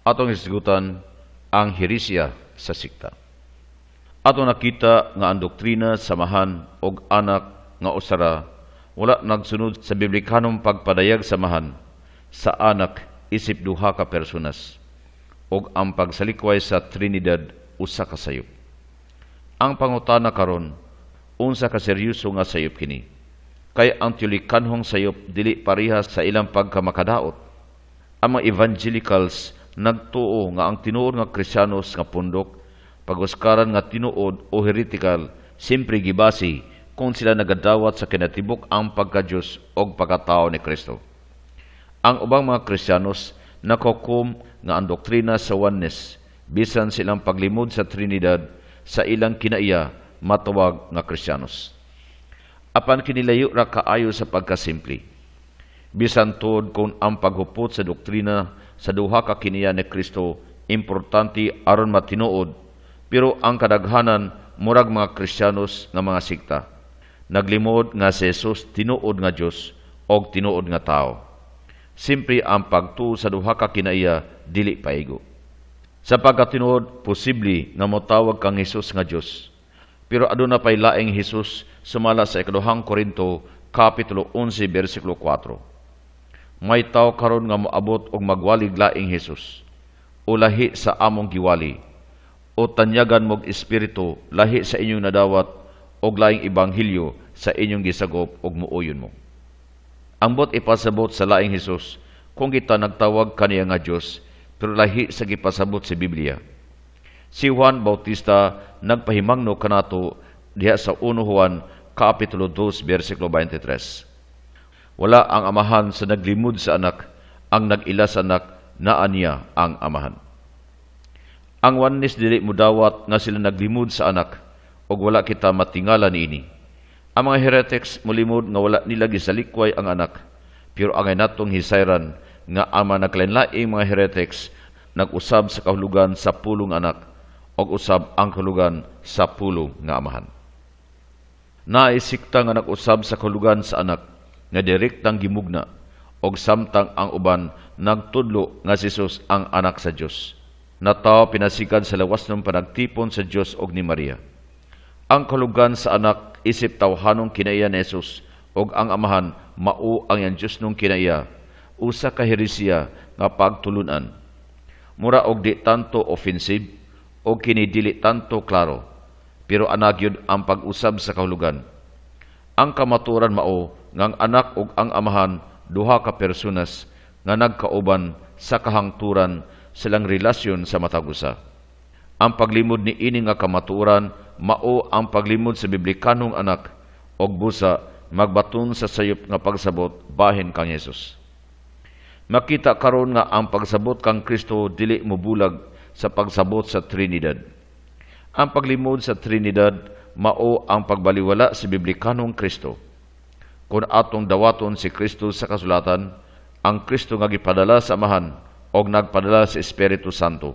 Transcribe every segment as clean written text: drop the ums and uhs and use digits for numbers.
Atong hisgutan ang heresya sa sikta. Atong nakita nga ang doktrina samahan og anak nga usara wala nagsunod sa biblikanong pagpadayag samahan sa anak isip duha ka personas og ang pagsalikway sa Trinidad usa ka sayop. Ang pangutana karon, unsa ka seryoso nga sayop kini? Kay ang tiyulikanhong sayop dili parehas sa ilang pagkamakadaot. Ang mga evangelicals nagtuo nga ang tinuod nga Kristiyanos nga pundok pag-uskaran nga tinuod o heretical simpre gibasi kung sila nagadawat sa kinatibuk ang pagka-Diyos o pagkatao ni Kristo. Ang ubang mga Kristiyanos nakukum nga ang doktrina sa oneness bisan silang paglimod sa Trinidad sa ilang kinaiya matawag nga Kristiyanos. Apan kinilayo ra kaayo sa pagkasimple. Bisan tuod kung ang paghupot sa doktrina sa duha ka kinaiya ni Kristo importante aron matinuod, pero ang kadaghanan murag mga Kristiyanos nga mga sikta. Naglimod nga si Jesus tinuod nga Dios og tinuod nga tao. Simpre ang pagtuo sa duha ka kinaiya dili paigo. Sa pagkatinuod, posible nga motawag kang Jesus nga Dios. Pero aduna pay laing Jesus sumala sa ikaduhang Korinto kapitulo 11 bersikulo 4. May tao karon nga moabot og magwalig laing Jesus o lahi sa among giwali o tanyagan mog espiritu lahi sa inyong nadawat og laing ebanghelyo sa inyong gisagop og muuyon mo. Ambot ipasabot sa laing Jesus kung kita nagtawag kaniya nga Dios pero lahi sa gipasabot sa Biblia. Si Juan Bautista nagpahimangno kanato diha sa 1 Juan kapitulo 2 bersikulo 23. Wala ang amahan sa naglimod sa anak, ang nag-ila sa anak naa niya ang amahan. Ang oneness dili mudawat nga sila naglimod sa anak og wala kita matingala niini. Ang mga heretics mulimod nga wala nila gisalikway ang anak, pero angay natong hisayran nga ama naglain-laing mga heretics nag-usab sa kahulugan sa pulong anak og usab ang kahulugan sa pulong nga amahan. Naisikta nga nag-usab sa kahulugan sa anak nga direktang gimugna og samtang ang uban nagtudlo nga si Jesus ang anak sa Dios. Nataw pinasikan sa lawas ng panagtipon sa Dios og ni Maria. Ang kahulugan sa anak isip tawhanong kinaiya ni Jesus og ang amahan mao ang yang Dios nung kinaiya. Usa ka heresya nga pagtulunan. Mura og di tanto offensive og kini dili tanto klaro, pero anagyod ang pag-usab sa kahulugan. Ang kamaturan mao nga ang anak ug ang amahan duha ka personas nga nagkauban sa kahangturan silang relasyon sa matag usa. Ang paglimod ni ini nga kamaturan mao ang paglimod sa biblikanong anak og busa magbaton sa sayop nga pagsabot bahin kang Hesus. Makita karon nga ang pagsabot kang Kristo dili mobulag sa pagsabot sa Trinidad. Ang paglimod sa Trinidad mao ang pagbaliwala sa biblikanong Kristo. Kung atong dawaton si Kristo sa kasulatan, ang Kristo nga gipadala sa amahan og nagpadala sa Espiritu Santo.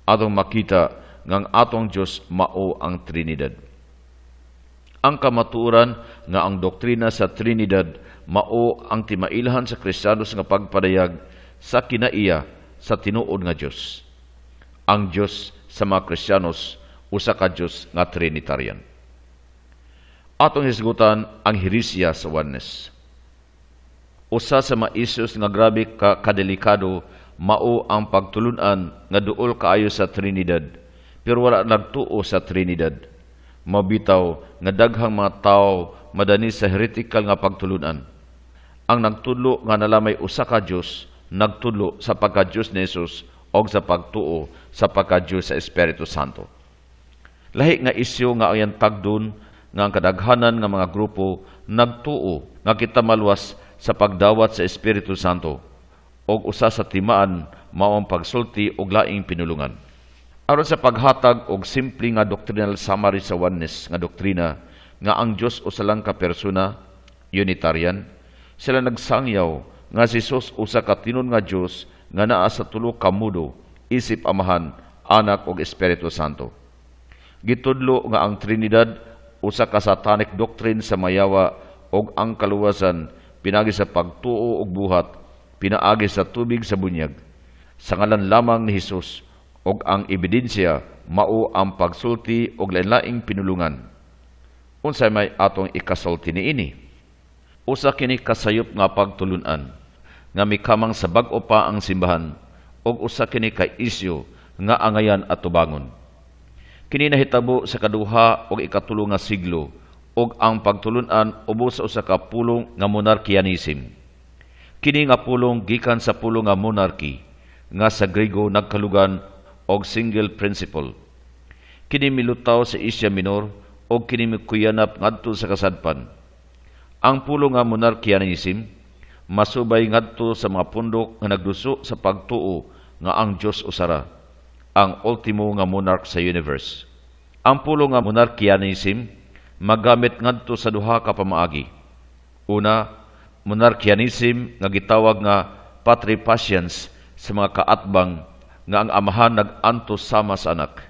Atong makita nga ang atong Dios mao ang Trinidad. Ang kamatuoran nga ang doktrina sa Trinidad mao ang timailhan sa Kristiyanos nga pagpadayag sa kinaiya sa tinuod nga Dios. Ang Dios sa mga Kristiyanos usa ka Dios nga Trinitarian. Atong hisgutan ang heresya sa oneness. Usa sa mga issues nga grabe kadelikado mao ang pagtulunan nga duol kaayo sa Trinidad pero wala nagtuo sa Trinidad. Mabitaw nga daghang mga tao madani sa heretical nga pagtulunan. Ang nagtudlo nga nalamay usa ka Dios nagtudlo sa pagka-Dios ni Jesus o sa pagtuo sa pagka-Dios sa Espiritu Santo. Lahi nga isyu nga ayan tagdon nga ang kadaghanan nga mga grupo nagtuo nga kita maluwas sa pagdawat sa Espiritu Santo og usa sa timaan mao ang pagsulti og laing pinulungan. Aron sa paghatag og simple nga doctrinal summary sa oneness nga doktrina nga ang Dios usa lang ka persona, Unitarian, sila nagsangyaw nga si Jesus usa ka tinud nga Dios nga naa sa tulo ka mudo, isip amahan, anak ug Espiritu Santo. Gitudlo nga ang Trinidad usa ka satanic doctrine sa mayawa og ang kaluwasan pinagi sa pagtuo og buhat, pinaagi sa tubig sa bunyag. Sa ngalan lamang ni Hesus og ang ebidensya mao ang pagsulti og lain-laing pinulungan. Unsay may atong ikasulti niini? Usa kini kasayop nga pagtulunan nga mikamang sa bag-o pa ang simbahan og usa kini ka isyu nga angayan at tubangon. Kini nahitabo sa kaduha og ikatulo nga siglo og ang pagtulunan ubos sa usa ka pulong nga monarkianism. Kini nga pulong gikan sa pulong nga monarchy nga sa Grego nagkalugan og single principle. Kini milutaw sa Asia Minor og kini mikuyanap ngadto sa kasadpan. Ang pulong nga monarkianism masubay ngadto sa mga pundok nga nagduso sa pagtuo nga ang Dios usara, ang ultimo nga monarch sa universe. Ang pulong nga monarkianism magamit ngadto sa duha ka pamaagi. Una, monarkianism nga gitawag nga patripacians sa mga kaatbang nga ang amahan nag-antos sama sa anak.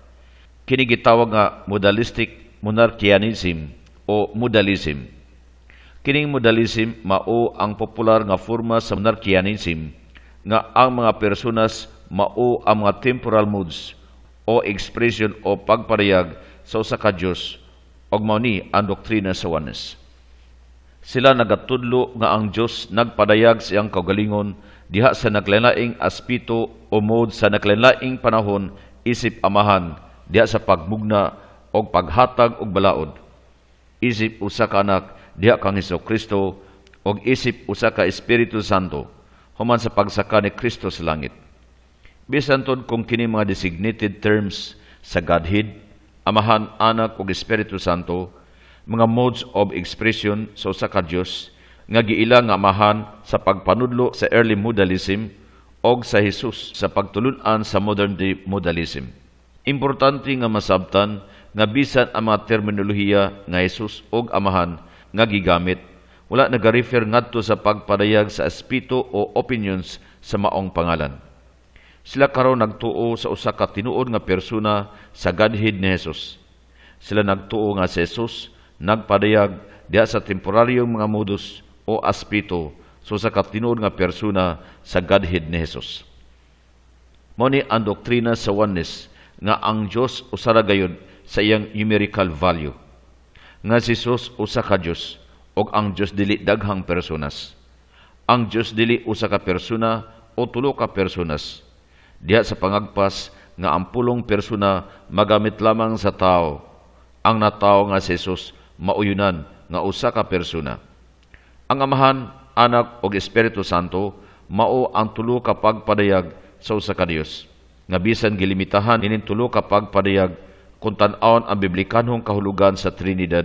Kini gitawag nga modalistic monarchianism o modalism. Kining modalism mao ang popular nga forma sa monarchianism nga ang mga personas mao ang mga temporal moods o expression o pagparehag sa usa ka Dios og mao ni ang doktrina sa oneness. Sila nagatudlo nga ang Dios nagpadayag sa iyang kaugalingon diha sa naglain-laing aspeto o mode sa naglain-laing panahon isip amahan diha sa pagmugna og paghatag og balaod. Isip usa ka anak diha kang Hesukristo og isip usa ka Espiritu Santo human sa pagsaka ni Kristo sa langit. Bisan tod kung kini mga designated terms sa Godhead, Amahan, Anak ug Espiritu Santo, mga modes of expression sa usa ka Dios nga giila nga amahan sa pagpanudlo sa early modalism og sa Hesus sa pagtulun-an sa modern day modalism. Importante nga masabtan nga bisan ang mga terminolohiya nga Hesus og amahan nga gigamit, wala nagarefer ngadto sa pagpadayag sa aspeto o opinions sa maong pangalan. Sila karon nagtuo sa usa ka tinuod nga persona sa Godhead ni Hesus. Sila nagtuo nga si Hesus nagpadayag diha sa temporaryong mga modus o aspeto sa usa ka tinuod nga persona sa Godhead ni Hesus. Mao ni ang doktrina sa oneness nga ang Dios usa ra gayud sa iyang numerical value. Nga si Hesus usa ka Dios og ang Dios dili daghang personas. Ang Dios dili usa ka persona o tulo ka personas. Diha sa pangagpas nga ang pulong persona magamit lamang sa tao. Ang natao nga si Jesus mauyunan nga usa ka persona. Ang Amahan, Anak ug Espiritu Santo mao ang tulo ka pagpadayag sa usa ka Dios. Nga bisan gilimitahan ining tulo ka pagpadayag kung tan-awon ang biblikanhong kahulugan sa Trinidad,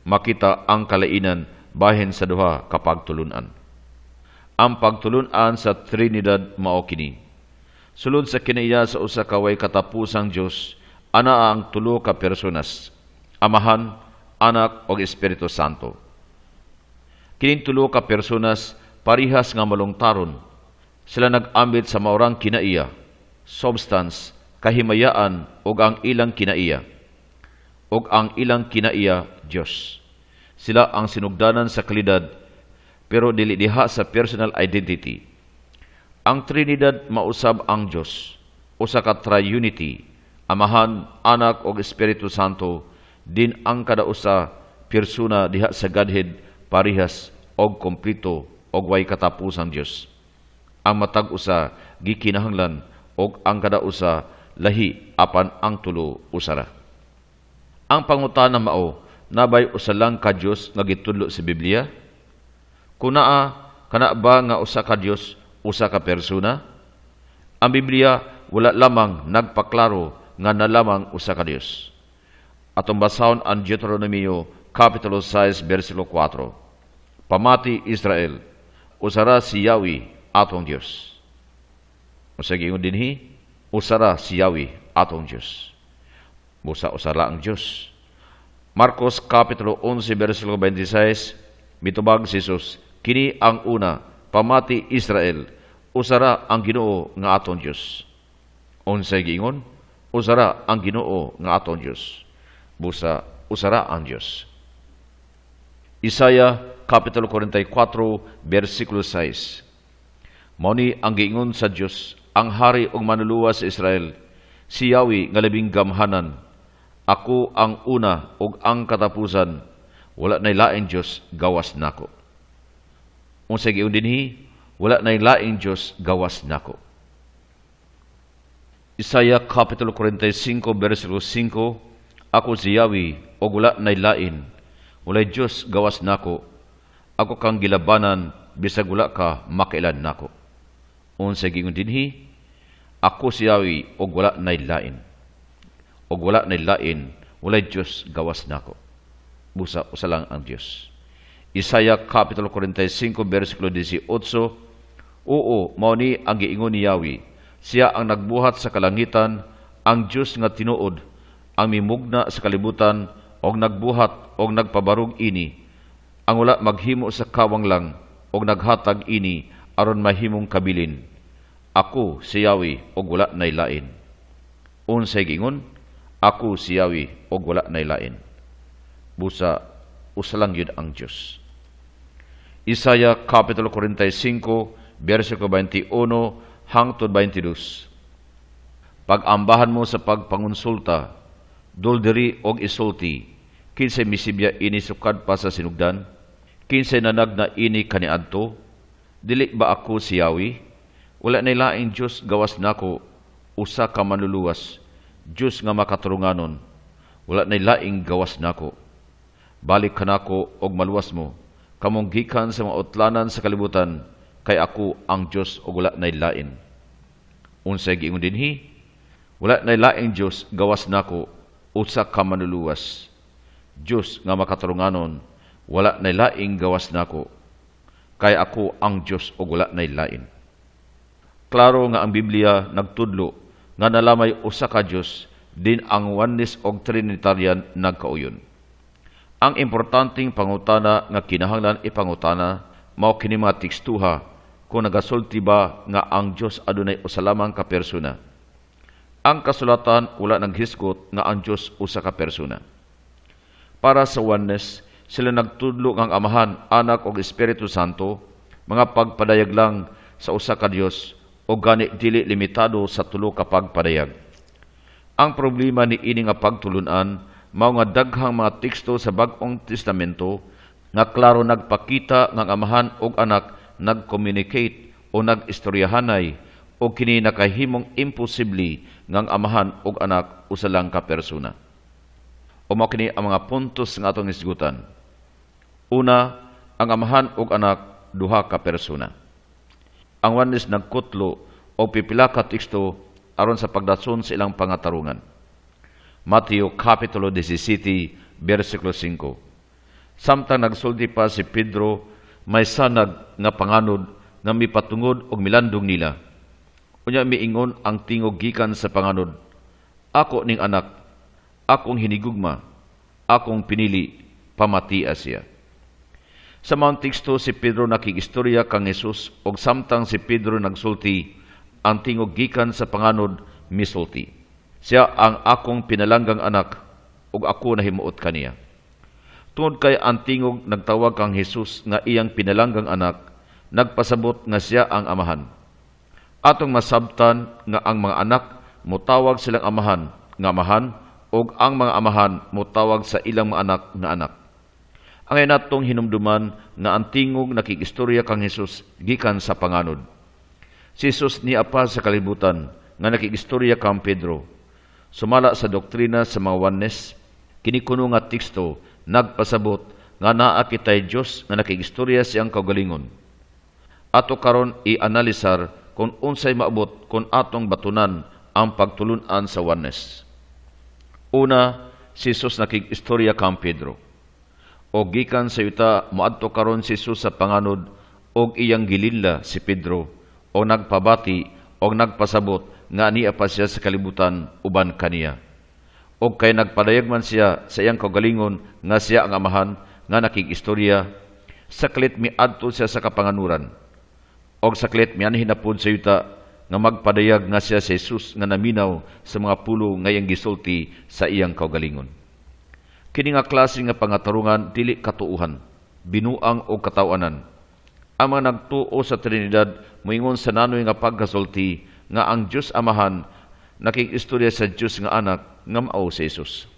makita ang kalainan bahin sa duha ka pagtulunan. Ang pagtulunan sa Trinidad mao kini. Sulod sa kinaiya sa usa ka way katapusang Dios, ana ang tulo ka personas, Amahan, Anak ug Espiritu Santo. Kining tulo ka personas parihas nga malungtaron. Sila nag-ambit sa maurang kinaiya, substance, kahimayaan ug ang ilang kinaiya. Ug ang ilang kinaiya Dios. Sila ang sinugdanan sa kalidad pero dili diha sa personal identity. Ang Trinidad mausab ang Dios, usa ka triunity, Amahan, Anak ug Espiritu Santo, din ang kada usa persona diha sa Godhead parihas og kompleto og way katapusang Dios. Ang matag usa gikinahanglan og ang kada usa lahi apan ang tulo usara. Ang pangutana mao, nabay usa lang ka Dios nga gitudlo sa Biblia? Kunaa kana ba nga usa ka Dios usa ka persona? Ang Biblia wala lamang nagpaklaro nga na lamang usa ka Dios. Atong basahon ang Deuteronomio Kapitulo 6 versikulo 4. Pamati Israel, usara si Yahweh atong Dios. Usa giingon dinhi, usara si Yahweh atong Dios. Usara ang Dios. Marcos Kapitulo 11 versikulo 26, mitubag si Jesus, kini ang una, pamati Israel, usara ang Ginoo nga aton Dios. Unsay giingon? Usara ang Ginoo nga aton Dios. Busa usara ang Dios. Isaiah Kapitulo 44 versikulo 6. Mao ni ang giingon sa Dios ang hari ug manluluwas sa Israel, si Yahweh nga labing gamhanan. Ako ang una ug ang katapusan, wala nay laing Dios gawas nako. Unsay giun dinhi, wala nay laing Dios gawas nako. Isaiah Kapitulo 45, versikulo 5, Ako si Yahweh, o wala nay lain, walay Diyos gawas nako, ako kang gilabanan, bisag wala ka makailan nako. Unsay giingon dinhi, ako si Yahweh, o wala nay lain. O wala nay lain, walay Diyos gawas nako. Busa, usa lang ang Diyos. Isaiah Kapitulo 45, versikulo 18, Oo, mao ni ang giingon ni Yahweh, siya ang nagbuhat sa kalangitan, ang Diyos nga tinuod, ang mimugna sa kalibutan, og nagbuhat og nagpabarog ini, ang wala maghimo sa kawang lang, og naghatag ini, aron mahimong kabilin. Ako si Yahweh, og wala nay lain. Unsay gingon? Ako si Yahweh, og wala nay lain. Busa, usa lang yun ang Diyos. Isaiah Kapitulo 45, versikulo 21 hangtod 22. Pag-ambahan mo sa pagpangonsulta, duldiri og isulti, kinsay misibya ini sukad pa sa sinugdan, kinsay nanag na ini kaniadto, dili ba ako si Yahweh? Wala nay laing Diyos gawas nako, usa ka manluluwas, Diyos nga makaturunganon, wala nay laing gawas nako. Balik ka nako og maluwas mo, kamong gikan sa mga utlanan sa kalibutan, kay ako ang Diyos og wala nay lain. Unsay giingon dinhi, wala nay laing Diyos gawas nako, usa ka manluluwas, Diyos nga makaturunganon, wala nay laing gawas nako, kay ako ang Diyos og wala nay lain. Klaro nga ang Biblia nagtudlo nga nalamay usa ka Diyos, din ang oneness og Trinitarian nagkauyon. Ang importanteng pangutana nga kinahanglan ipangutana mao kini mga tekstuha kung nagasulti ba nga ang Diyos adunay usa lamang ka persona. Ang kasulatan wala naghisgot nga ang Diyos usa ka persona. Para sa oneness, sila nagtudlo nga ang Amahan, Anak ug Espiritu Santo, mga pagpadayag lang sa usa ka Dios o gani dili limitado sa tulo ka pagpadayag. Ang problema ni ini nga pagtulunan mao nga daghang mga teksto sa Bag-ong Testamento nga klaro nagpakita nga ang Amahan ug Anak nag-communicate o nag-istoryahanay o kini nakahimong imposible nga ang Amahan ug Anak usa lang ka persona. O mao kini ang mga puntos nga atong isgutan. Una, ang Amahan ug Anak duha ka persona. Ang oneness nagkutlo o pipila ka teksto aron sa pagdason sa ilang pangatarungan. Mateo Kapitulo 17, versikulo 5. Samtang nagsulti pa si Pedro, may sanag nga panganod nga mipatungod og milandong nila. Unya miingon ang tingog gikan sa panganod, Ako ning anak, akong hinigugma, akong pinili, pamatia siya. Sa mga teksto si Pedro nakigistorya kang Jesus og samtang si Pedro nagsulti, ang tingog gikan sa panganod misulti. Siya ang akong pinalanggang anak ug ako nahimuot kaniya. Tungod kay ang tingog nagtawag kang Jesus nga iyang pinalanggang anak, nagpasabot nga siya ang Amahan. Atong masabtan nga ang mga anak mutawag silang amahan nga amahan ug ang mga amahan mutawag sa ilang mga anak nga anak. Ang natong hinumduman nga ang tingog nakigistorya kang Jesus gikan sa panganod. Si Jesus niya pa sa kalibutan nga nakigistorya kang Pedro. Sumala sa doktrina sa mga oneness, kinikuno nga teksto nagpasabot nga naa kitay Dios nga nakigistorya siyang kaugalingon. Ato karon i-analisar kung unsay maabot kung atong batunan ang pagtulunan sa oneness. Una, si Jesus nakigistorya kang Pedro. O gikan sa yuta moadto karon si Jesus sa panganod og iyang gilinla si Pedro o nagpabati o nagpasabot nga niya pa siya sa kalibutan uban kaniya. O kay nagpadayag man siya sa iyang kaugalingon nga siya ang amahan nga nakigistorya, saklit miadto siya sa kapanganuran. O saklit mianhin na po sa yuta nga magpadayag nga siya sa Jesus nga naminaw sa mga pulo nga iyang gisulti sa iyang kaugalingon. Kini nga klase nga pangatarungan dili katuuhan, binuang o katawanan. Ang mga nagtuo sa Trinidad moingon sa nanoy nga pagkasulti nga ang Diyos Amahan nakig-istorya sa Diyos nga anak nga mao si Jesus.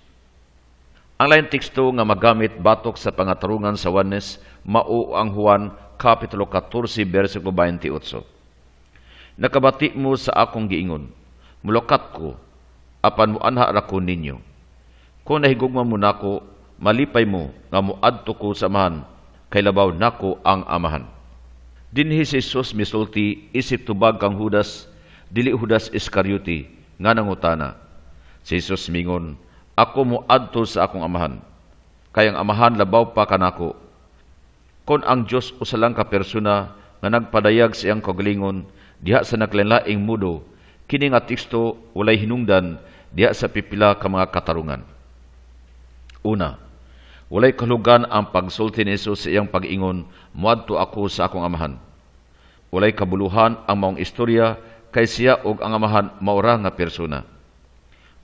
Ang lain teksto nga magamit batok sa pangatarungan sa Juanes mao ang Juan Kapitulo 14, versikulo 28. Nakabati mo sa akong giingon, mulukat ko, apan muanha ra ko ninyo. Kung nahigugma mo nako, malipay mo nga muadto ko sa amahan, kay labaw nako ang amahan. Dinhi si Jesus misulti isip tubag kang Judas, dili Judas Iscariote, nga nangutana. Si Jesus mingon, ako muadto sa akong amahan, kay ang amahan labaw pa kanako. Kon ang Dios usa lang ka persona nga nagpadayag sa iyang kaugalingon diha sa naglain-laing mudo, kini nga teksto walay hinungdan diha sa pipila ka mga katarungan. Una, walay kalugan ang pagsulti ni Jesus sa iyang pag-ingon, muadto ako sa akong amahan. Walay kabuluhan ang maong istorya kay siya og ang amahan maura nga persona.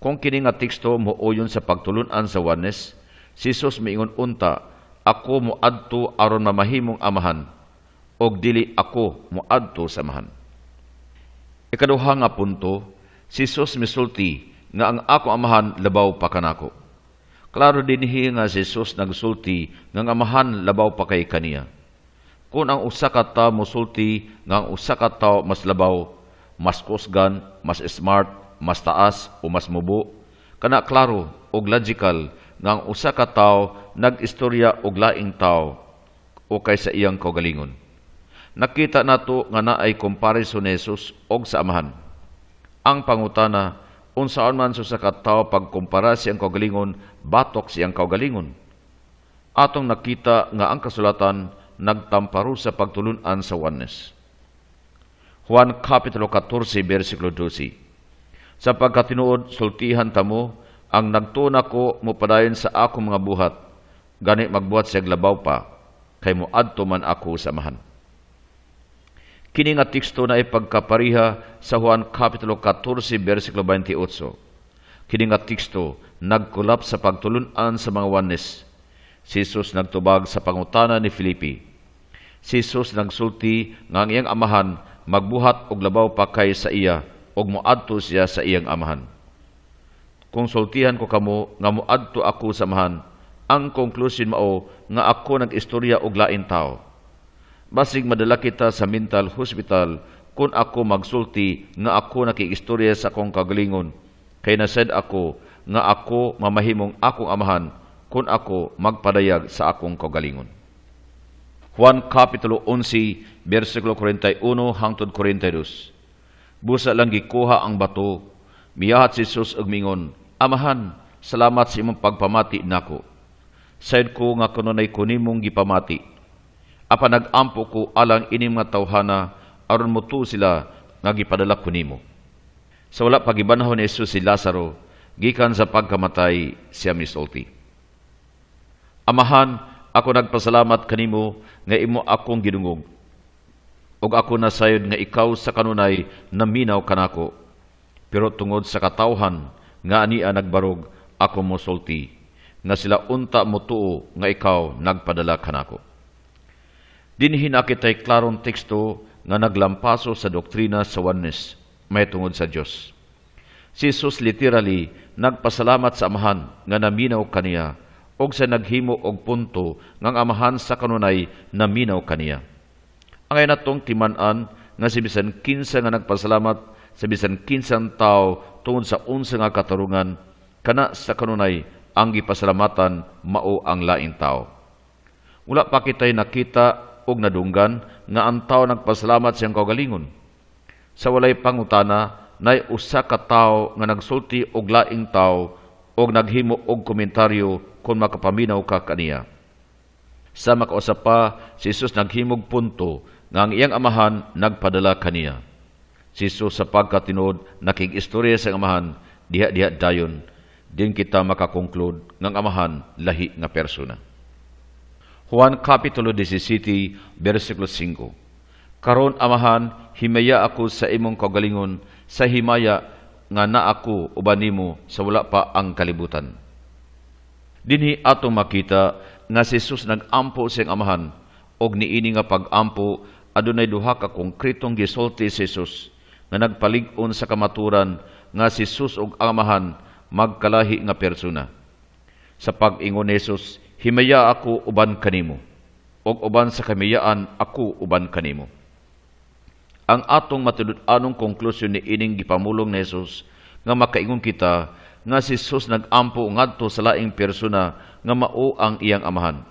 Kung kini nga teksto muuyon sa pagtulunan sa Juanes, si Jesus miingon unta, ako muadto aron mamahimong amahan, og dili ako muadto sa amahan. Ikaduha nga punto, si Jesus misulti nga ang akong amahan labaw pa kanako. Klaro dinhi nga si Jesus nagsulti nga ang amahan labaw pa kay kaniya. Kung ang usa ka tawo mosulti nga ang usa ka tawo mas labaw, mas kusgan, mas smart, mas taas o mas mubo, kana klaro og logical nga ang usa ka tawo nag-istorya og laing tawo o kaysa iyang kaugalingon. Nakita nato nga naay comparison ni Jesus og sa amahan. Ang pangutana, unsaon man sa ka tawo pagkumpara siyang kaugalingon batok siyang kaugalingon. Atong nakita nga ang kasulatan nagtamparo sa pagtulunan sa Juanes. Juan Kapitulo 14, versikulo 12. Sa pagkatinuod, sultihan tamo, ang nagtuna ko mupadayon sa akong mga buhat, gani magbuhat siya labaw pa, kay muadto man ako sa amahan. Kini nga teksto na ipagkapariha sa Juan Kapitulo 14, versikulo 28. Kini nga teksto nagkulap sa pagtulunan sa mga Juanes. Si Jesus nagtubag sa pangutana ni Filipi. Si Jesus nagsulti nga ang iyang amahan magbuhat og labaw pa kay sa iya og muadto siya sa iyang amahan. Kung sultihan ko kamo nga muadto ako sa amahan, ang conclusion mao nga ako nag-istorya og lain tao. Basig madala kita sa mental hospital kung ako magsulti nga ako nakikistorya sa akong kagalingon, kay nasad ako nga ako mamahimong akong amahan kung ako magpadayag sa akong kagalingon. Juan Kapitulo 11, versikulo 41 hangtod 42. Busa lang gikuha ang bato, miyahat si Jesus og mingon, Amahan, salamat sa imong pagpamati nako. Said ko nga kanunay kunimong gipamati. Apa nag-ampo ko alang ining mga tawhana aron motu sila nga gipadala kunimo. Sa wala pagibanahon ni Jesus si Lazaro, gikan sa pagkamatay siya misulti. Amahan, ako nagpasalamat kanimo nga imo akong gidungog. Og ako nasayod nga ikaw sa kanunay naminaw kanako. Pero tungod sa katawhan nga ania nagbarog ako mosulti, nga sila unta motuo nga ikaw nagpadala kanako. Dinhi nakitay klarong teksto nga naglampaso sa doktrina sa Juanes may tungod sa Dios. Si Jesus literally nagpasalamat sa amahan nga naminaw kaniya og sa naghimo og punto nga ang amahan sa kanunay naminaw kaniya. Angay natong timan-an nga si bisan kinsa nga nagpasalamat sa bisan kinsang tao tungod sa unsa nga katarungan, kana sa kanunay ang gipasalamatan mao ang laing tao. Wala pa kitay nakita og nadunggan nga ang tao nagpasalamat siyang kaugalingon. Sa walay pangutana, nay usa ka tawo nga nagsulti og laing tawo og naghimo og komentaryo kung makapaminaw ka kaniya. Sa makausap pa, si Jesus naghimog punto nga ang iyang amahan nagpadala kaniya. Si Jesus sa pagkatinuod nakig-istorya sa amahan diha-diha dayon, din kita makakonclude nga ang amahan lahi nga persona. Juan Kapitulo 17, versikulo 5. Karon amahan, himaya ako sa imong kaugalingon, sa himaya nga na ako uban nimo sa wala pa ang kalibutan. Dinhi atong makita nga si Jesus nag-ampo siyang amahan, og niini nga pag-ampo adunay duha ka konkretong gisulti si Jesus nga nagpalig-on sa kamaturan nga si Jesus ug ang Amahan magkalahi nga persona. Sa pag-ingon ni Jesus, himaya ako uban kanimo, ug uban sa kamiyaan ako uban kanimo. Ang atong matulud-anong konklusyon ni ining gipamulong ni Jesus nga makaingon kita nga si Jesus nag-ampo ngadto sa laing persona nga mao ang iyang Amahan.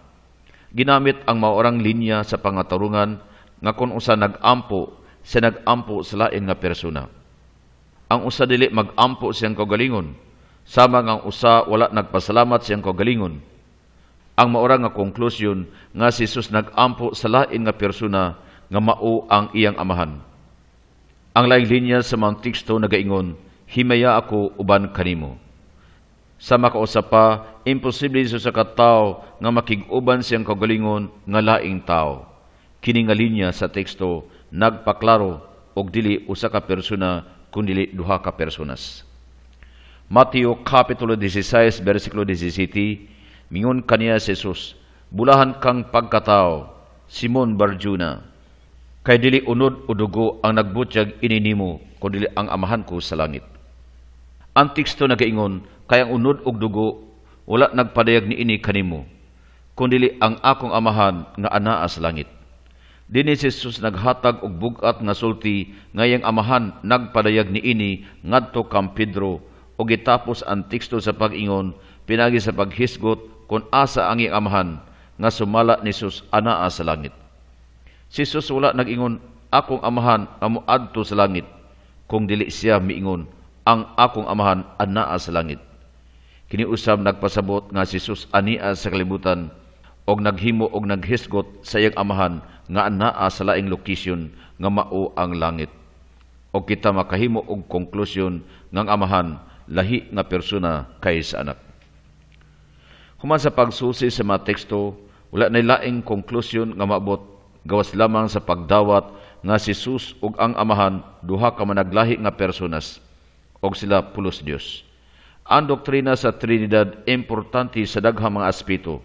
Ginamit ang maorang linya sa pangatarungan nga kung usa nag-ampo, siya nag-ampo sa lain nga persona. Ang usa dili mag-ampo siyang kaugalingon, sama nga ang usa wala nagpasalamat siyang kaugalingon. Ang maorang nga konklusyon nga si Jesus nag-ampo sa lain nga persona nga mao ang iyang Amahan. Ang laing linya sa mga teksto nagaingon, himaya ako uban kanimo. Sa makausap pa, imposible sa katao nga makig-uban siyang kaugalingon nga laing tao. Kini nga linya sa teksto nagpaklaro og dili usa ka persona kundi duha ka personas. Mateo kapitulo 16 bersikulo 17, mingon kaniya si Jesus, bulahan kang pagkatao, Simon Barjuna, kay dili unod o dugo ang nagbutyag ininimo kundi ang Amahan ko sa langit. Ang teksto nagaingon, kay ang unod og dugo wala nagpadayag ni ini kanimo kundi ang akong Amahan nga anaa sa langit. Dinhi si Jesus naghatag og bugat nga sulti nga iyang Amahan nagpadayag ni ini ngadto kang Pedro o gitapos ang teksto sa pag-ingon pinagi sa paghisgot kung asa ang iyang Amahan nga sumala ni Jesus anaa sa langit. Si Jesus wala nag-ingon akong Amahan nga moadto sa langit kung dili siya miingon ang akong Amahan anaa sa langit. Kini usab nagpasabot nga si Jesus ania sa kalibutan og naghimo og naghisgot sa iyang Amahan nga anaa sa laing lokasyon nga mao ang langit. O kita makahimo og konklusyon nga ang Amahan lahi nga persona kaysa anak. Human sa pagsusi sa mga teksto, wala na laing konklusyon nga maabot gawas lamang sa pagdawat nga si Jesus ug ang Amahan duha ka managlahi nga personas og sila pulos Dios. Ang doktrina sa Trinidad importante sa daghang mga aspeto.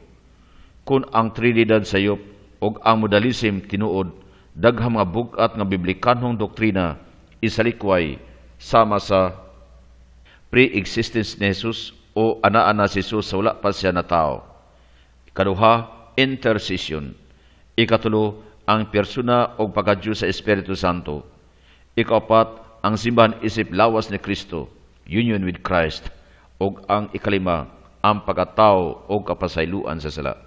Kung ang Trinidad sayop ug ang modalism tinuod, daghang mga bugat nga biblikanhong doktrina isalikway sama sa pre-existence ni Jesus o anaa na si Jesus sa wala pa siya na tao. Ikaduha, intercession. Ikatulo, ang persona o pagkadiyos sa Espiritu Santo. Ikaapat, ang simbahan isip lawas ni Kristo, union with Christ. O ang ikalima, ang pagkatao o kapasayloan sa sala.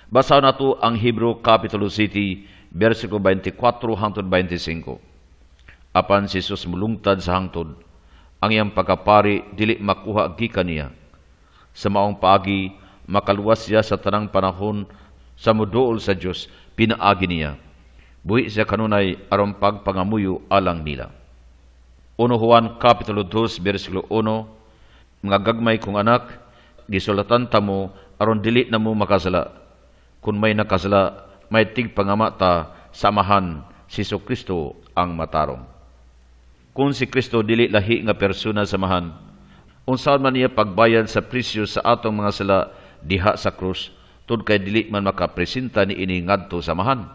Basaw na to ang Hebrew Capitulo 7, versikulo 24 hangtod 25. Apan si Jesus mulungtad sa hangtod, ang iyang pagkapari dili makuha gikan niya. Sa maong paagi, makaluwas siya sa tanang panahon sa muduol sa Dios, pinaagi niya. Buhi siya kanunay aron pagpangamuyo alang nila. 1 Juan Kapitulo 2, versikulo 1, mga gagmay kong anak, gisulatan ta mo aron dili na mo makasala. Kung may nakasala, may tigpangamata sa Amahan, si Kristo ang matarong. Kung si Kristo dili lahi nga persona sa Amahan, unsaon man niya pagbayad sa presyo sa atong mga sala diha sa krus, tud kay dili man makapresenta ni ini ngadto sa Amahan.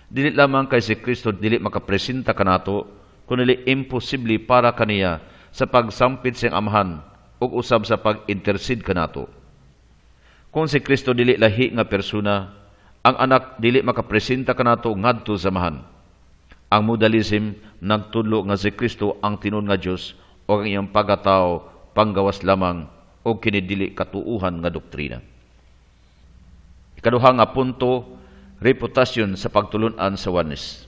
Dili lamang kay si Kristo dili makapresenta kanato, kundi imposible para kaniya sa pagsampit siyang Amahan ug usab sa pag-intercede kanato. Kung si Kristo dili lahi nga persona, ang anak dili makapresenta kanato ngadto sa Amahan. Ang modalism nagtudlo nga si Kristo ang tinud nga Dios o ang iyang pagkatao panggawas lamang o kini dili katuuhan nga doktrina. Ikaduha nga punto, reputasyon sa pagtulun-an sa oneness.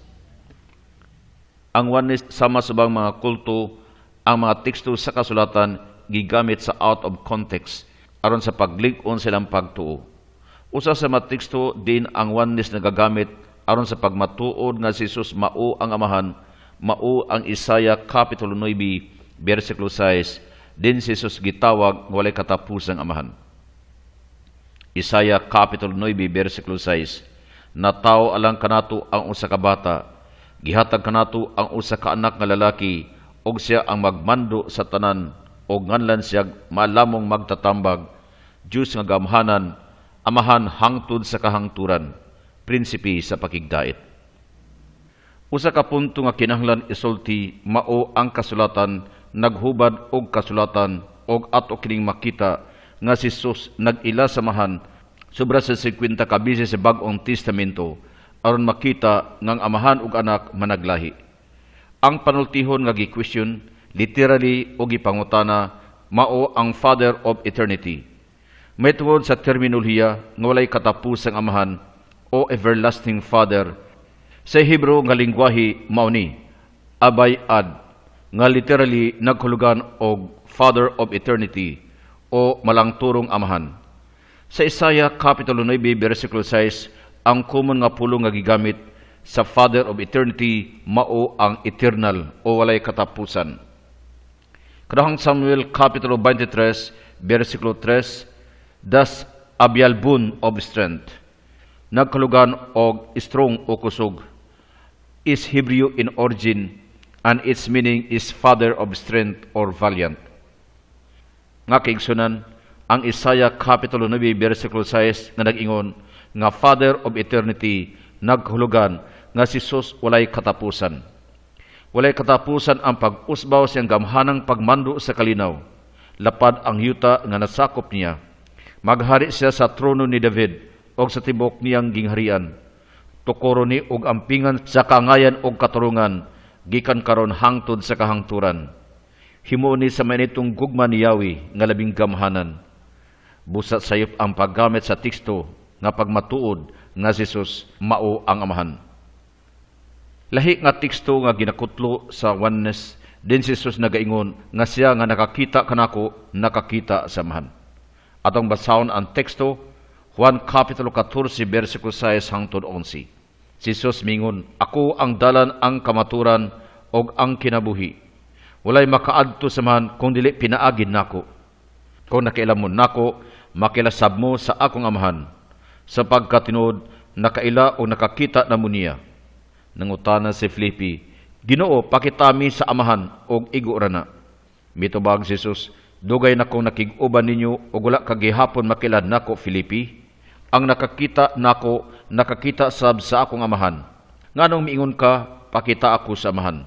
Ang oneness sama subang mga kulto, ang mga teksto sa kasulatan gigamit sa out of context aron sa paglig-on silang pagtuo. Usa sa mga teksto din ang oneness nagagamit aron sa pagmatuod nga si Jesus mao ang Amahan, mao ang Isaiah Kapitulo 9, versikulo 6, din si Jesus gitawag walay katapusang Amahan. Isaiah Kapitulo 9, versikulo 6, nataw alang kanato ang usa ka bata, gihatag kanato ang usa ka anak nga lalaki, og siya ang magmando sa tanan, og nganlan siya malamong magtatambag, Diyos nga gamhanan, Amahan hangtod sa kahangturan, prinsipe sa pakigdait. Usa ka punto nga kinahanglan isulti mao ang kasulatan naghubad og kasulatan og ato kining makita nga si Jesus nag-ila samahan sobra sa 50 ka beses sa Bag-ong Testamento aron makita ngang amahan ug anak managlahi. Ang panultihon nga gi-question literally o gipangutana mao ang Father of Eternity. May tungod sa terminolohiya nga walay katapusang amahan o everlasting Father. Sa Hebrew nga lingwahe mao ni Abay Ad nga literally naghulugan og Father of Eternity o malangturong amahan. Sa Isaiah Kapitulo 9 versikulo 6 ang common nga pulong nga gigamit sa Father of Eternity mao ang eternal o walay katapusan. Kadahang Samuel Kapitulo 23 versikulo 3 das abialbun of strength nagkalugan og strong o kusog is Hebrew in origin and its meaning is Father of strength or valiant. Nga kaigsunan, ang Isaiah Kapitulo 9 versikulo 6 nga nag-ingon nga Father of Eternity naghulugan nga si Jesus walay katapusan. Walay katapusan ang pag-usbaw siyang gamhanang pagmando sa kalinaw. Lapad ang yuta nga nasakop niya. Maghari siya sa trono ni David o sa tibok niyang gingharian. Tukoro ni og ampingan sa kangayan og katurungan gikan karon hangtod sa kahangturan. Himo ni sa manitong gugma ni Yahweh nga labing gamhanan. Busat sayop ang paggamit sa teksto nga pagmatuod nga si Jesus mao ang amahan. Lahi nga teksto nga ginakutlo sa oneness din si Jesus nagaingon nga siya nga nakakita kanako nakakita sa amahan. Atong basahon ang teksto Juan Kapitulo 14 versikulo 6 hangtod 11. Si Jesus mingon, ako ang dalan ang kamaturan og ang kinabuhi. Walay makaadto sa man kung dili pinaagin nako. Kung nakailamon nako, makilasab mo sa akong amahan. Sapagkat tinuod nakaila o nakakita na mo niya. Nangutana si Filipi, Ginoo, pakitami sa amahan og igo ra na. Mitubag si Jesus, dugay na kong nakig-uban ninyo o wala kagihapon makilad nako Filipi. Ang nakakita nako, nakakita sab sa akong amahan. Nganong miingon ka, pakita ako sa amahan.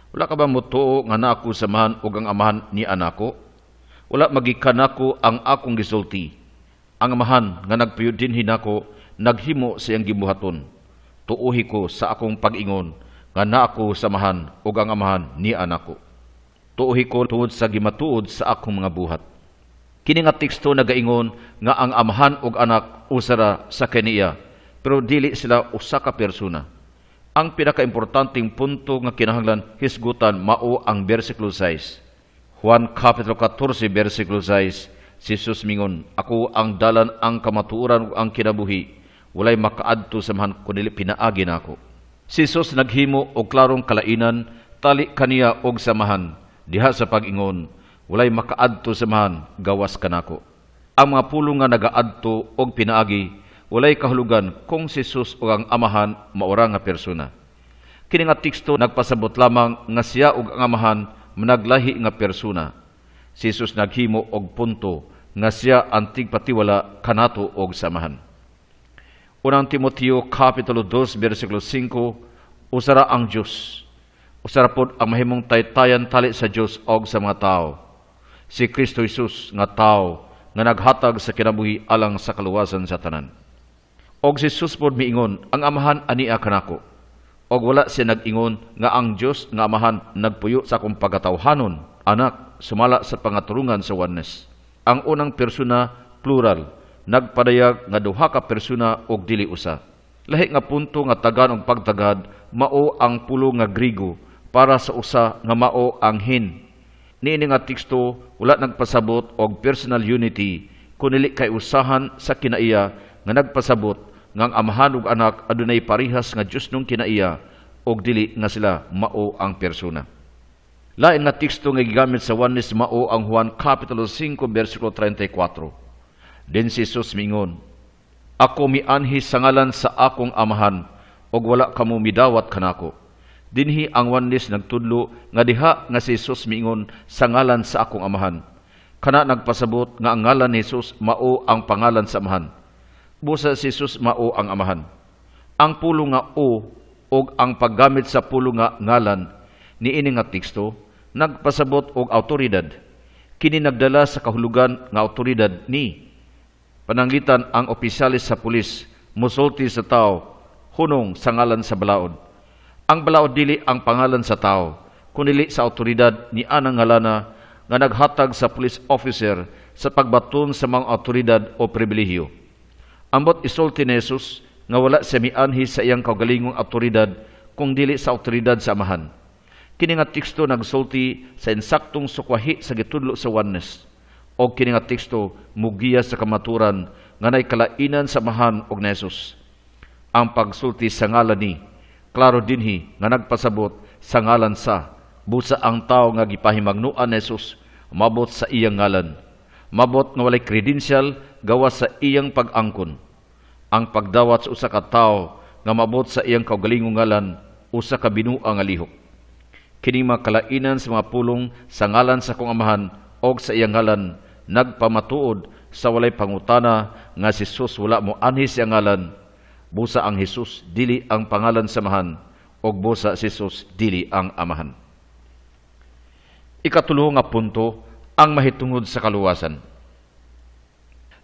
Wala ka ba mutuo nga na ako sa amahan o ang amahan ni anako? Wala magikan ako ang akong gisulti. Ang amahan nga nagpuyod din hinako, naghimo sa iyang gibuhaton. Tuuhi ko sa akong pag-ingon nga na ako sa amahan o ang amahan ni anako. Tuuhi ko tuod sa gimatuod sa akong mga buhat. Kini nga teksto nagaingon nga ang amahan ug anak usara sa kaniya, pero dili sila usa ka persona. Ang pinakaimportanteng punto nga kinahanglan hisgutan mao ang versikulo 6. Juan Kapitulo 14 versikulo 6, si Jesus mingon, ako ang dalan ang kamatuoran ug ang kinabuhi, walay makaadto sa mahan kun dili pinaagi nako. Si Jesus naghimo og klarong kalainan tali kaniya og samahan diha sa pag-ingon, walay makaadto sa mahan gawas kanako. Ang mga pulong nga nagaadto og pinaagi walay kahulugan kung si Jesus o ang amahan maura nga persona. Kini nga teksto nagpasabot lamang nga siya ug ang amahan managlahi nga persona. Si Jesus naghimo og punto nga siya ang tigpatiwala kanato og samahan. Unang Timoteo Kapitulo 2 versikulo 5, usara ang Dios. Usara pod ang mahimong taytayan tali sa Dios og sa mga tao. Si Kristo Jesus nga tao nga naghatag sa kinabuhi alang sa kaluwasan sa tanan. Og si Jesus pod miingon, ang amahan ania kanako. Og wala siya nag-ingon nga ang Dios nga amahan nagpuyo sa akong pagkatawhanon, anak, sumala sa pangaturungan sa oneness. Ang unang persona plural, nagpadayag nga duha ka persona og dili usa. Lahi nga punto nga tagan og pagtagad mao ang pulo nga Griego para sa usa nga mao ang hin. Niini nga teksto wala nagpasabot og personal unity kunili kay usahan sa kinaiya nga nagpasabot nga ang amahan ug anak adunay parihas nga Dios nung kinaiya og dili nga sila mao ang persona. Lain nga teksto nga gigamit sa oneness mao ang Juan Kapitulo 5 versikulo 34. Din si Jesus mingon, ako mianhi sa ngalan sa akong amahan og wala kamo midawat kanako. Dinhi ang oneness nagtudlo nga diha nga si Jesus mingon sa ngalan sa akong amahan. Kana nagpasabot nga ang ngalan ni Jesus mao ang pangalan sa amahan. Busa si Jesus mao ang amahan. Ang pulo nga o og ang paggamit sa pulo nga ngalan niini nga teksto nagpasabot og awtoridad. Kini nagdala sa kahulugan nga awtoridad ni pananglitan ang opisyalis sa pulis musulti sa tao hunong sa ngalan sa balaod. Ang balaod dili ang pangalan sa tao, kundi sa awtoridad ni anang ngalana nga naghatag sa police officer sa pagbaton sa mga awtoridad o pribilehyo. Ambot isulti ni Jesus nga wala siya mianhi sa iyang kaugalingong awtoridad kung dili sa awtoridad sa Amahan. Kini nga teksto nagsulti sa insaktong sukwahi sa gitudlo sa oneness o kini nga teksto mugiya sa kamaturan nga nay kalainan sa Amahan og ni Jesus. Ang pagsulti sa ngalan ni klaro dinhi nga nagpasabot sa ngalan sa busa ang tao nga gipahimangnuan ni Jesus mabot sa iyang ngalan. Mabot nga walay credential gawas sa iyang pag-angkon. Ang pagdawat sa usa ka tawo nga mabot sa iyang kaugalingong ngalan usa ka binuang nga lihok. Kini makalainan sa mga pulong sa ngalan sa kong Amahan og sa iyang ngalan nagpamatuod sa walay pangutana nga si Jesus wala mo anhi sa ngalan. Busa ang Jesus dili ang pangalan sa Amahan og busa si Jesus dili ang Amahan. Ikatulo nga punto ang mahitungod sa kaluwasan.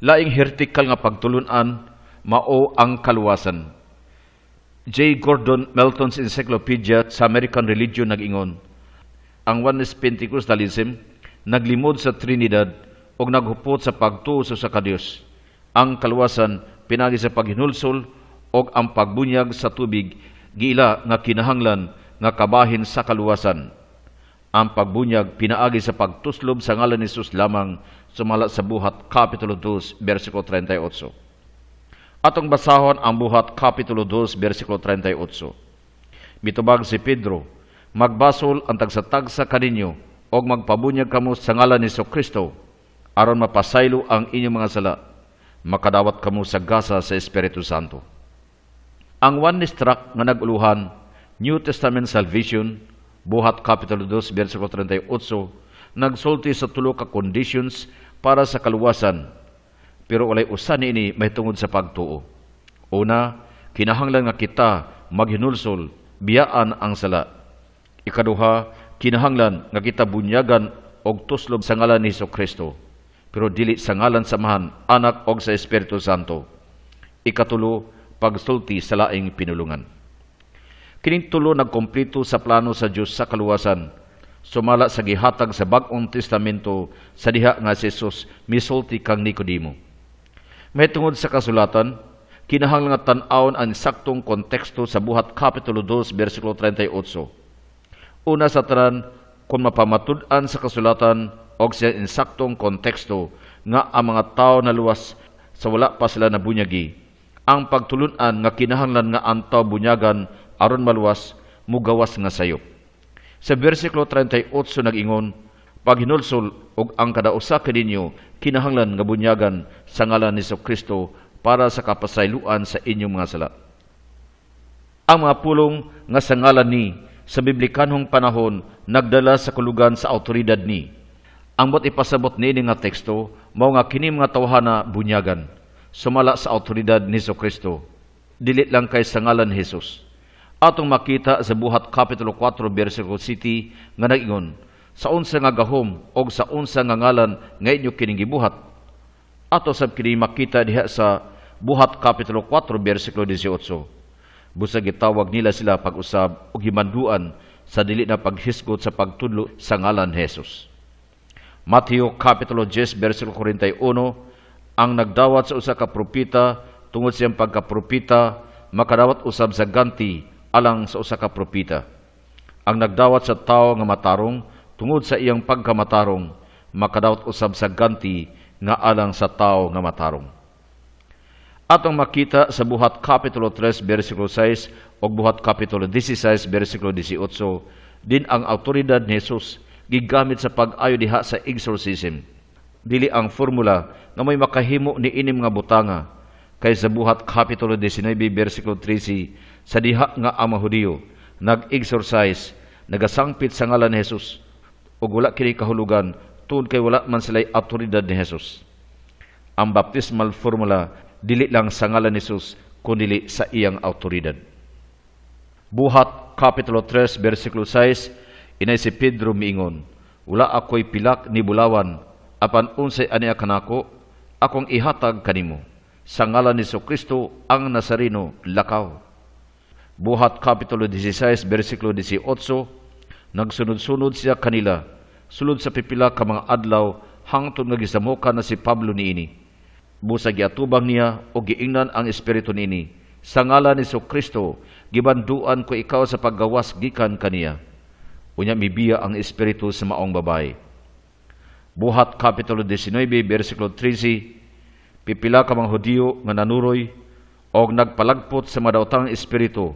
Laing hertikal nga pagtulunan mao ang kaluwasan. J. Gordon Melton's Encyclopedia sa American Religion nag-ingon, ang Oneness Pentecostalism naglimod sa Trinidad o naghupot sa pagtuo sa Diyos. Ang kaluwasan pinagi sa paghinulsol o ang pagbunyag sa tubig giila nga kinahanglan nga kabahin sa kaluwasan. Ang pagbunyag pinaagi sa pagtuslob sa ngalan ni Jesus lamang sumala sa Buhat Kapitulo 2, versikulo 38. Atong basahon ang Buhat Kapitulo 2, versikulo 38. Mitubag si Pedro, magbasol ang tagsa-tagsa kaninyo o magpabunyag kamo sa ngalan ni Kristo aron mapasaylo ang inyong mga sala, makadawat kamo sa gasa sa Espiritu Santo. Ang oneness tract nga naguluhan, New Testament Salvation, Buhat Kapitulo 2, versikulo 38, nagsulti sa tulo ka conditions para sa kaluwasan, pero walay usa niini mahitungod sa pagtuo. Una, kinahanglan nga kita maghinulsol, biyaan ang sala. Ikaduha, kinahanglan nga kita bunyagan og tuslob sa ngalan ni Kristo, pero dili sa ngalan sa Amahan, Anak og sa Espiritu Santo. Ikatulo, pagsulti sa laing pinulungan. Kining tulo nagkumpleto sa plano sa Dios sa kaluwasan, sumala sa gihatag sa Bag-ong Testamento sa diha nga si Jesus misulti kang Nicodemo. Mahitungod sa kasulatan, kinahanglan nga tan-awon ang saktong konteksto sa Buhat Kapitulo 2, versikulo 38. Una sa tanan, kung mapamatud-an sa kasulatan o sa insaktong konteksto nga ang mga tao na luwas sa wala pa sila nabunyagi, ang pagtulunan nga kinahanglan nga ang tao bunyagan aron maluwas, mugawas nga sayop. Sa versikulo 38 nag-ingon, paghinulsol og ang kadausa kaninyo kinahanglan nga bunyagan sa ngalan ni Kristo para sa kapasayloan sa inyong mga sala. Ang mga pulong nga sa ngalan ni sa biblikanhong panahon nagdala sa kulugan sa awtoridad ni. Ang bot ipasabot niini nga teksto mao nga kini mga tawhana bunyagan sumala sa awtoridad ni Kristo. Dili lang kay sa ngalan ni Jesus. Atong makita sa Buhat Kapitulo 4, versikulo 7 nga nag-ingon, sa unsa nga gahom o sa unsa nga ngalan nga inyo kining gibuhat. Ato sab kini makita diha sa Buhat Kapitulo 4, versikulo 18. Busa gitawag nila sila pag-usab og himanduan sa dili na paghisgot sa pagtudlo sa ngalan Jesus. Mateo Kapitulo 10, versikulo 41, ang nagdawat sa usa ka propeta tungod siyang pagkapropeta makadawat usab sa ganti alang sa usa ka propeta. Ang nagdawat sa tao nga matarong tungod sa iyang pagkamatarong makadawat usab sa ganti nga alang sa tao nga matarong. Atong makita sa Buhat Kapitulo 3, versikulo 6 o Buhat Kapitulo 16, versikulo 18, din ang awtoridad ni Jesus gigamit sa pag-ayo diha sa exorcism. Dili ang formula nga may makahimo ni inim nga butanga kay sa Buhat Kapitulo 19, versikulo 13, sa diha nga ang mga Hudiyo nag-exorcise, nagasangpit sa ngalan ni Jesus ug wala kini kahulugan tungod kay wala man sila'y awtoridad ni Jesus. Ang baptismal formula dili lang sa ngalan ni Jesus kundi sa iyang awtoridad. Buhat Kapitulo 3 versikulo 6, inay si Pedro miingon, "Wala ako'y pilak ni bulawan, apan unsay aniya kanako, akong ihatag kanimo. Sa ngalan ni Kristo ang Nazareno, lakaw." Buhat Kapitulo 16 versikulo 18, nagsunod-sunod siya kanila, sulod sa pipila ka mga adlaw, hangtod nga gisamuka na si Pablo niini. Busa giatubang niya o giingnan ang espiritu niini. Sa ngalan ni Kristo, gibanduan ko ikaw sa paggawas gikan kaniya. Unya mibiya ang espiritu sa maong babae. Buhat Kapitulo 19, versikulo 13, pipila ka mga Hudiyo nga nanuroy o nagpalagpot sa madaotang espiritu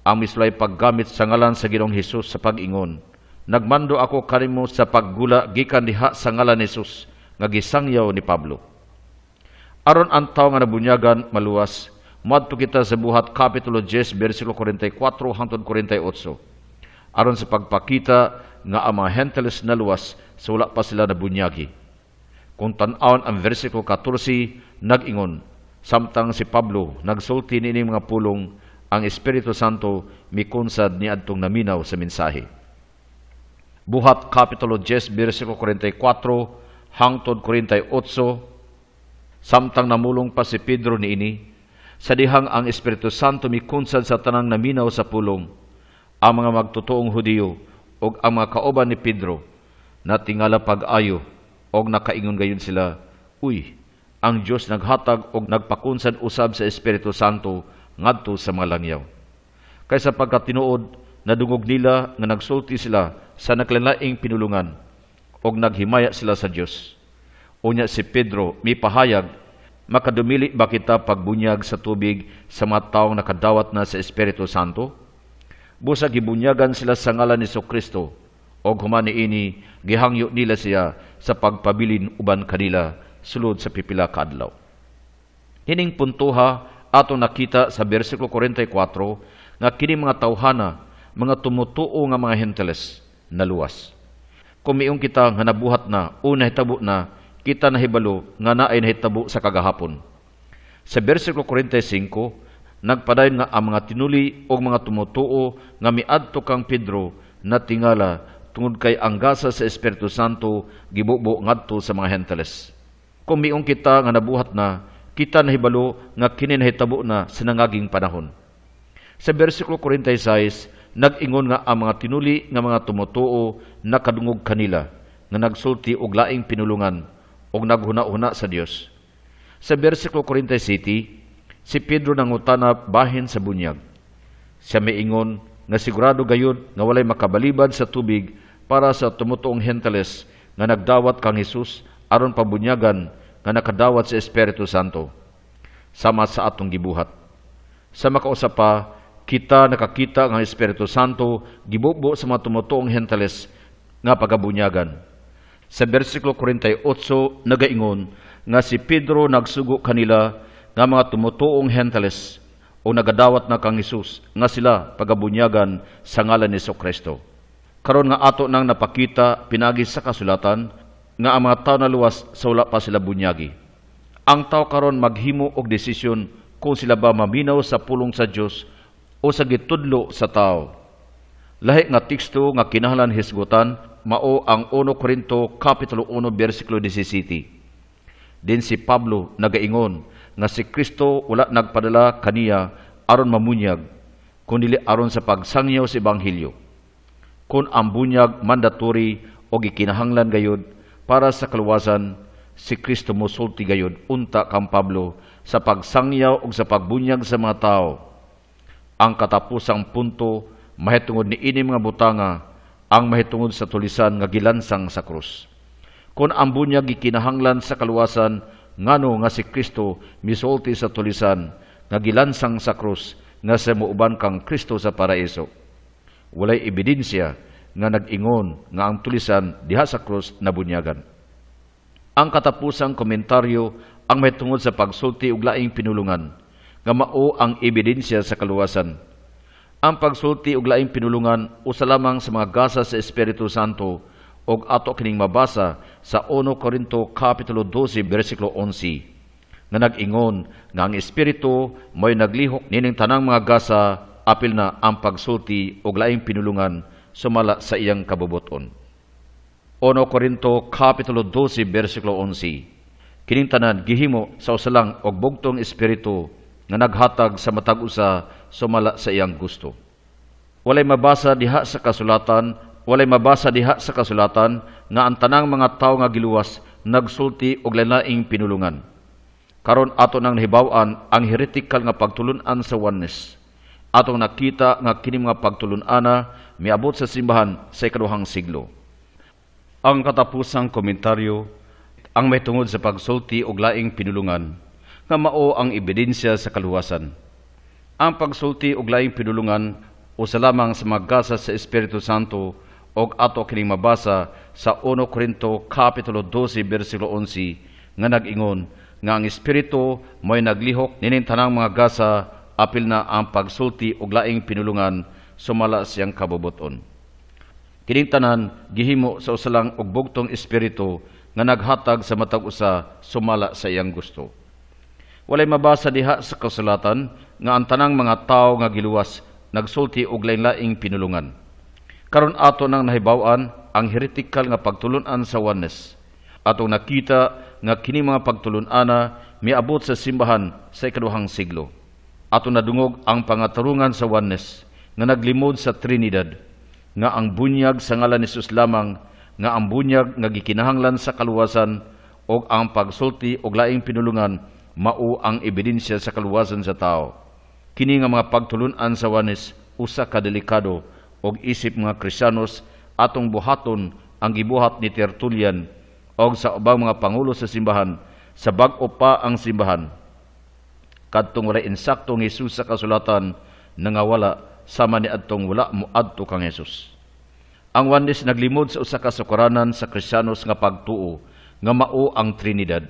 ang misulay paggamit sa ngalan sa Ginoong Hesus sa pag-ingon. Nagmando ako kanimo sa paggula gikan diha sa ngalan ni Hesus nga gisangyaw ni Pablo. Aron ang tao nga nabunyagan maluwas, madto kita sa Buhat Kapitulo 10 versikulo 44 hangtod 48. Aron sa pagpakita nga ang mga Gentiles na luwas sa wala pa sila nabunyagi. Kung tan-awon ang versikulo 14, nag-ingon, samtang si Pablo nagsulti niining mga pulong, ang Espiritu Santo mikunsad ni adtong naminaw sa mensahe. Buhat Kapitulo 10 versikulo 44 hangtod 48, samtang namulong pa si Pedro niini, sa dihang ang Espiritu Santo mikunsad sa tanang naminaw sa pulong, ang mga magtutuong Hudiyo o ang mga kauban ni Pedro, na tingala pag-ayo o nakaingon gayon sila, "Uy, ang Diyos naghatag o nagpakunsad usab sa Espiritu Santo ngadto sa mga langyaw." Kaysa pagkatinuod, nadungog nila nga nagsulti sila sa naklanlaing pinulungan o naghimaya sila sa Diyos. Unya si Pedro mipahayag, "Makadumili ba kita pagbunyag sa tubig sa mga taong nakadawat na sa Espiritu Santo?" Busa gibunyagan sila sa ngalan ni Kristo, o humani ini gihangyo nila siya sa pagpabilin uban kanila sulod sa pipila ka adlaw. Hining puntuha atong nakita sa versikulo 44 nga kini mga tawhana, mga tumutuo nga mga Gentiles na luwas. Kung miong kita nga nabuhat na o nahitabo na, kita nahibalo nga naay nahitabo sa kagahapon. Sa versikulo 45, nagpadayon nga ang mga tinuli o mga tumutuo nga miadto kang Pedro na tingala tungod kay ang gasa sa Espiritu Santo gibubo ngadto sa mga Gentiles. Kung miong kita nga nabuhat na, kita nahibalo nga kini nahitabo na sa nangaging panahon. Sa versikulo 46, nag-ingon nga ang mga tinuli nga mga tumutuo nakadungog kanila nga nagsulti og laing pinulungan o naghuna-una sa Dios. Sa versikulo 47, si Pedro nangutana bahin sa bunyag. Siya miingon nga sigurado gayud nga walay makabalibad sa tubig para sa tumutuong Gentiles nga nagdawat kang Hesus aron pabunyagan nga nakadawat sa Espiritu Santo. Sama sa atong gibuhat. Sa makausap pa, kita nakakita nga Espiritu Santo gibubo sa mga tumutuong Gentiles nga pagabunyagan. Sa versikulo 48, nagaingon nga si Pedro nagsugo kanila nga mga tumutuong Gentiles o nagadawat na kang Hesus nga sila pagabunyagan sa ngalan ni Kristo. Karon nga ato nang napakita pinagi sa kasulatan nga ang mga tao na luwas sa wala pa sila bunyagi. Ang tao karon maghimo og desisyon kung sila ba maminaw sa pulong sa Dios o sa gitudlo sa tao. Lahi nga teksto nga kinahanglan hisgutan mao ang 1 Korinto Kapitulo 1 versikulo 17. Din si Pablo nagaingon nga si Kristo wala nagpadala kaniya aron mamunyag, kundi aron sa pagsangyaw sa Ebanghelyo. Kung ang bunyag mandatory o gikinahanglan gayud para sa kaluwasan, si Kristo mosulti gayud unta kang Pablo sa pagsangyaw o sa pagbunyag sa mga tao. Ang katapusang punto mahitungod ni ini mga butanga ang mahitungod sa tulisan nga gilansang sa krus. Kung ang bunyag gikinahanglan sa kaluwasan, ngano nga si Kristo misulti sa tulisan nga gilansang sa krus nga sa muuban kang Kristo sa paraiso. Walay ebidensya nga nag-ingon nga ang tulisan diha sa krus nabunyagan. Ang katapusang komentaryo ang mahitungod sa pagsulti og laing pinulungan nga mao ang ebidensya sa kaluwasan. Ang pagsulti og laing pinulungan usa lamang sa mga gasa sa Espiritu Santo og ato kining mabasa sa 1 Korinto Kapitulo 12 versikulo 11 nga nag-ingon nga ang Espiritu mo'y naglihok nining tanang mga gasa apil na ang pagsulti og laing pinulungan sumala sa iyang kabubuton. 1 Corinto Kapitulo 12, versikulo 11. Kining tanan gihimo sa usalang og bugtong espiritu nga naghatag sa matag usa sumala sa iyang gusto. Walay mabasa diha sa kasulatan nga ang tanang mga tawo nga giluwas nagsulti og lain-laing pinulungan. Karon ato nang nahibaw-an ang heretical nga pagtulun-an sa oneness. Atong nakita nga kini mga pagtulun-ana miabot sa simbahan sa ikaduhang siglo. Ang katapusang komentaryo, ang may tungod sa pagsulti og laing pinulungan nga mao ang ebidensya sa kaluwasan. Ang pagsulti og laing pinulungan usa lamang sa maggasa sa Espiritu Santo og ato kining mabasa sa 1 Corinto Kapitulo 12, versikulo 11 nga nag-ingon nga ang Espiritu mo'y naglihok nining tanang mga gasa apil na ang pagsulti og laing pinulungan sumala siyang kabubuton. Kining tanan gihimo sa usalang og bugtong espiritu nga naghatag sa matag usa sumala sa iyang gusto. Walay mabasa diha sa kasulatan nga ang tanang mga tawo nga giluwas nagsulti og lain-laing pinulungan. Karon ato nang nahibaw-an ang heretical nga pagtulun-an sa oneness. Atong nakita nga kini mga pagtulun-ana miabot sa simbahan sa ikaduhang siglo. Atong nadungog ang pangatarungan sa oneness nga naglimod sa Trinidad, nga ang bunyag sa ngalan ni Jesus lamang, nga ang bunyag nga gikinahanglan sa kaluwasan o ang pagsulti og laing pinulungan mao ang ebidensya sa kaluwasan sa tao. Kini nga mga pagtulun-an sa oneness usa ka delikado og isip mga Kristiyanos atong buhaton ang gibuhat ni Tertullian og sa ubang mga pangulo sa simbahan sa bag-o pa ang simbahan. Kadtong wala insaktong Jesus sa kasulatan nangawala sama ni adtong wala moadto kang Jesus. Ang oneness naglimod sa usa ka sukaranan sa Kristiyanos nga pagtuo nga mao ang Trinidad.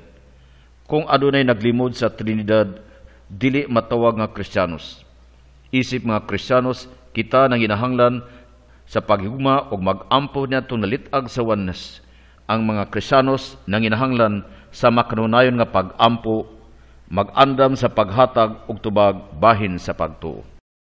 Kung adunay naglimod sa Trinidad, dili matawag nga Kristiyanos. Isip mga Kristiyanos, kita nang ginahanglan sa paghigugma og mag-ampo niadtong nalitag sa oneness. Ang mga Kristiyanos nang ginahanglan sa makanunayon nga pag-ampo, mag-andam sa paghatag og tubag bahin sa pagtuo.